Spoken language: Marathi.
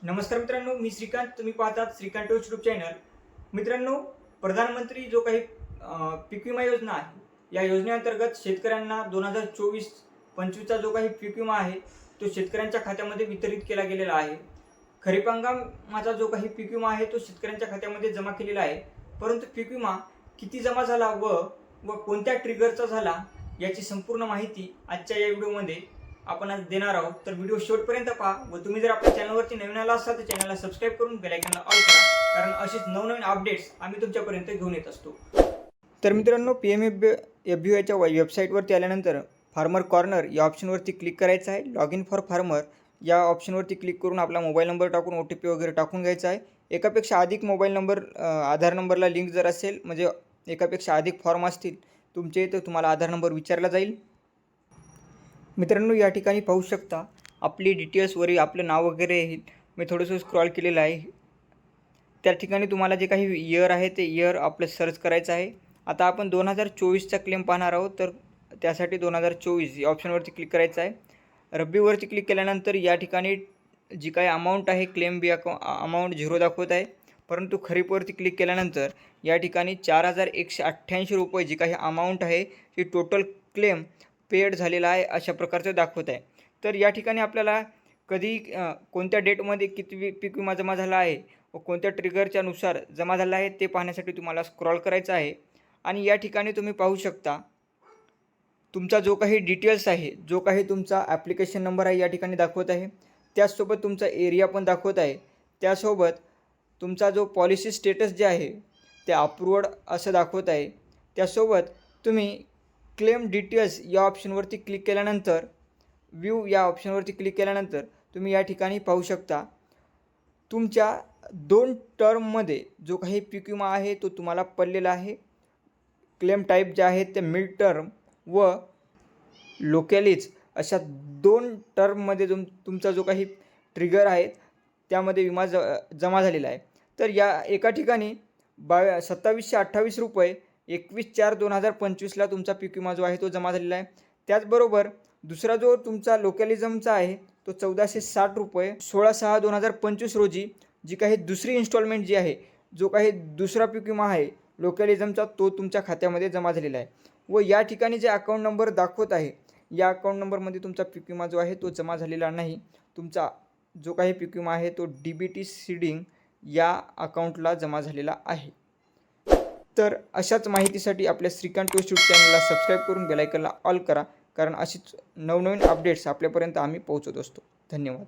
नमस्कार मित्रांनो, मी श्रीकांत. तुम्ही पाहतात श्रीकांत यूट्यूब चॅनल. मित्रांनो, प्रधानमंत्री जो काही पीक विमा योजना आहे, या योजनेअंतर्गत शेतकऱ्यांना 2024-25चा जो काही पीक विमा आहे तो शेतकऱ्यांच्या खात्यामध्ये वितरित केला गेलेला आहे. खरीप हंगामाचा जो काही पीक विमा आहे तो शेतकऱ्यांच्या खात्यामध्ये जमा केलेला आहे. परंतु पीक विमा किती जमा झाला व कोणत्या ट्रिगरचा झाला याची संपूर्ण माहिती आजच्या या व्हिडिओमध्ये आपण आज देणार आहोत. तर व्हिडिओ शेवटपर्यंत पहा व तुम्ही जर आपल्या चॅनलवरती नवीन आला असाल तर चॅनलला सबस्क्राईब करून बेल आयकॉनला ऑल करा, कारण असेच नवनवीन अपडेट्स आम्ही तुमच्यापर्यंत घेऊन येत असतो. तर मित्रांनो, PMFBYच्या वेबसाईटवरती आल्यानंतर फार्मर कॉर्नर या ऑप्शनवरती क्लिक करायचं आहे. लॉग इन फॉर फार्मर या ऑप्शनवरती क्लिक करून आपला मोबाईल नंबर टाकून OTP वगैरे टाकून घ्यायचा आहे. एकापेक्षा अधिक मोबाईल नंबर आधार नंबरला लिंक जर असेल, म्हणजे एकापेक्षा अधिक फॉर्म असतील तुमचे, तर तुम्हाला आधार नंबर विचारला जाईल. मित्रांनो, या ठिकाणी पाहू शकता आपली डिटेल्सवरील आपलं नाव वगैरे आहे. मी थोडंसं स्क्रॉल केलेलं आहे. त्या ठिकाणी तुम्हाला जे काही इयर आहे ते इयर आपलं सर्च करायचं आहे. आता आपण 2024चा क्लेम पाहणार आहोत, तर त्यासाठी 2024 या ऑप्शनवरती क्लिक करायचं आहे. रब्बीवरती क्लिक केल्यानंतर या ठिकाणी जी काही अमाऊंट आहे क्लेम अमाऊंट 0 दाखवत आहे. परंतु खरीपवरती क्लिक केल्यानंतर या ठिकाणी 4188 रुपये जी काही अमाऊंट आहे ती टोटल क्लेम पेड झालेला आहे अशा प्रकारचं दाखवत आहे. तर या ठिकाणी आपल्याला कधी कोणत्या डेटमध्ये किती पीक विमा जमा झाला आहे व कोणत्या ट्रिगरच्या नुसार जमा झाला आहे ते पाहण्यासाठी तुम्हाला स्क्रॉल करायचं आहे. आणि या ठिकाणी तुम्ही पाहू शकता तुमचा जो काही डिटेल्स आहे, जो काही तुमचा ॲप्लिकेशन नंबर आहे या ठिकाणी दाखवत आहे. त्याचसोबत तुमचा एरिया पण दाखवत आहे. त्यासोबत तुमचा जो पॉलिसी स्टेटस जे आहे ते अप्रूव्ड असं दाखवत आहे. त्यासोबत तुम्ही क्लेम डिटेल्स या ऑप्शनवरती क्लिक केल्यानंतर व्ह्यू या ऑप्शनवरती क्लिक केल्यानंतर तुम्ही या ठिकाणी पाहू शकता तुमच्या 2 टर्ममध्ये जो काही पीक विमा आहे तो तुम्हाला पडलेला आहे. क्लेम टाईप जे आहेत ते मिड टर्म व लोकॅलिज अशा 2 टर्ममध्ये तुमचा जो काही ट्रिगर आहे त्यामध्ये विमा जमा झालेला आहे. तर या एका ठिकाणी 2728 रुपये 21/4/2025ला तुमचा पीक विमा जो आहे तो जमा झालेला आहे. त्याचबरोबर दुसरा जो तुमचा लोकॅलिझमचा आहे तो 1460 रुपये 16/6/2025 रोजी जी काही दुसरी इन्स्टॉलमेंट जी आहे, जो काही दुसरा पीक विमा आहे लोकॅलिझमचा, तो तुमच्या खात्यामध्ये जमा झालेला आहे. व या ठिकाणी जे अकाउंट नंबर दाखवत आहे या अकाउंट नंबरमध्ये तुमचा पीक विमा जो आहे तो जमा झालेला नाही. तुमचा जो काही पीक विमा आहे तो DBT सीडिंग या अकाउंटला जमा झालेला आहे. तर अशाच माहितीसाठी आपल्या श्रीकांत यूट्यूब चॅनलला सबस्क्राईब करून बेल आयकॉनला ऑल करा, कारण अशीच नवनवीन अपडेट्स आपल्यापर्यंत आम्ही पोहोचवत असतो. धन्यवाद.